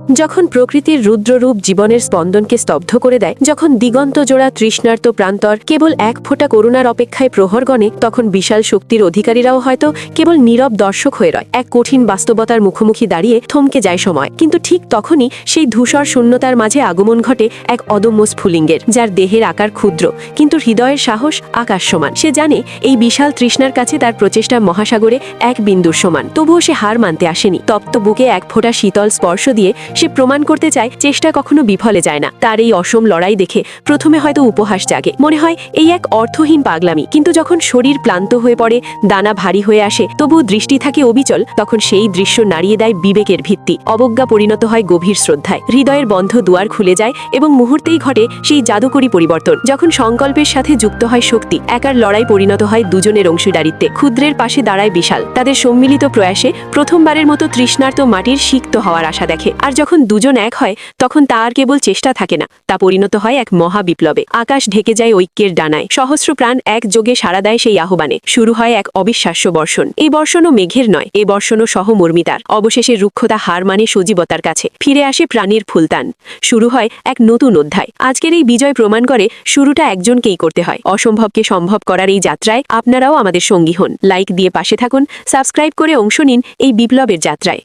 যখন প্রকৃতির রুদ্ররূপ জীবনের স্পন্দনকে স্তব্ধ করে দেয়, যখন দিগন্ত জোড়া তৃষ্ণার্ত প্রান্তর কেবল এক ফোঁটা করুণার অপেক্ষায় প্রহর গণে, তখন বিশাল শক্তির অধিকারীরাও হয়তো কেবল নীরব দর্শক হয়ে রয়। এক কঠিন বাস্তবতার মুখোমুখি দাঁড়িয়ে থমকে যায় সময়। কিন্তু ঠিক তখনই সেই ধূসর শূন্যতার মাঝে আগমন ঘটে এক অদম্য স্ফুলিঙ্গের, যার দেহের আকার ক্ষুদ্র কিন্তু হৃদয়ের সাহস আকাশ সমান। সে জানে এই বিশাল তৃষ্ণার কাছে তার প্রচেষ্টা মহাসাগরে এক বিন্দুর সমান। তবুও সে হার মানতে আসেনি। তপ্ত বুকে এক ফোঁটা শীতল স্পর্শ দিয়ে সে প্রমাণ করতে চায় চেষ্টা কখনো বিফলে যায় না। তার এই অসম লড়াই দেখে প্রথমে হয়তো উপহাস জাগে, মনে হয় এই এক অর্থহীন পাগলামি। কিন্তু যখন শরীর ক্লান্ত হয়ে পড়ে, দানা ভারী হয়ে আসে, তবু দৃষ্টি থাকে অবিচল, তখন সেই দৃশ্য নাড়িয়ে দেয় বিবেকের ভিত্তি। অবজ্ঞা পরিণত হয় গভীর শ্রদ্ধায়। হৃদয়ের বন্ধ দুয়ার খুলে যায় এবং মুহূর্তেই ঘটে সেই জাদুকরী পরিবর্তন। যখন সংকল্পের সাথে যুক্ত হয় শক্তি, একার লড়াই পরিণত হয় দুজনের অংশীদারিত্বে। ক্ষুদ্রের পাশে দাঁড়ায় বিশাল, তাদের সম্মিলিত প্রয়াসে প্রথমবারের মতো তৃষ্ণার্ত মাটির সিক্ত হওয়ার আশা দেখে। আর যখন দুজন এক হয়, তখন তা আর কেবল চেষ্টা থাকে না, তা পরিণত হয় এক মহাবিপ্লবে। আকাশ ঢেকে যায় ঐক্যের ডানায়, সহস্র প্রাণ একযোগে সাড়া দেয় সেই আহ্বানে। শুরু হয় এক অবিশ্বাস্য বর্ষণ। এই বর্ষণও মেঘের নয়, এ বর্ষণও সহমর্মিতার। অবশেষে রুক্ষতা হার মানে সজীবতার কাছে, ফিরে আসে প্রাণীর ফুলতান। শুরু হয় এক নতুন অধ্যায়। আজকের এই বিজয় প্রমাণ করে শুরুটা একজনকেই করতে হয়। অসম্ভবকে সম্ভব করার এই যাত্রায় আপনারাও আমাদের সঙ্গী হন। লাইক দিয়ে পাশে থাকুন, সাবস্ক্রাইব করে অংশ নিন এই বিপ্লবের যাত্রায়।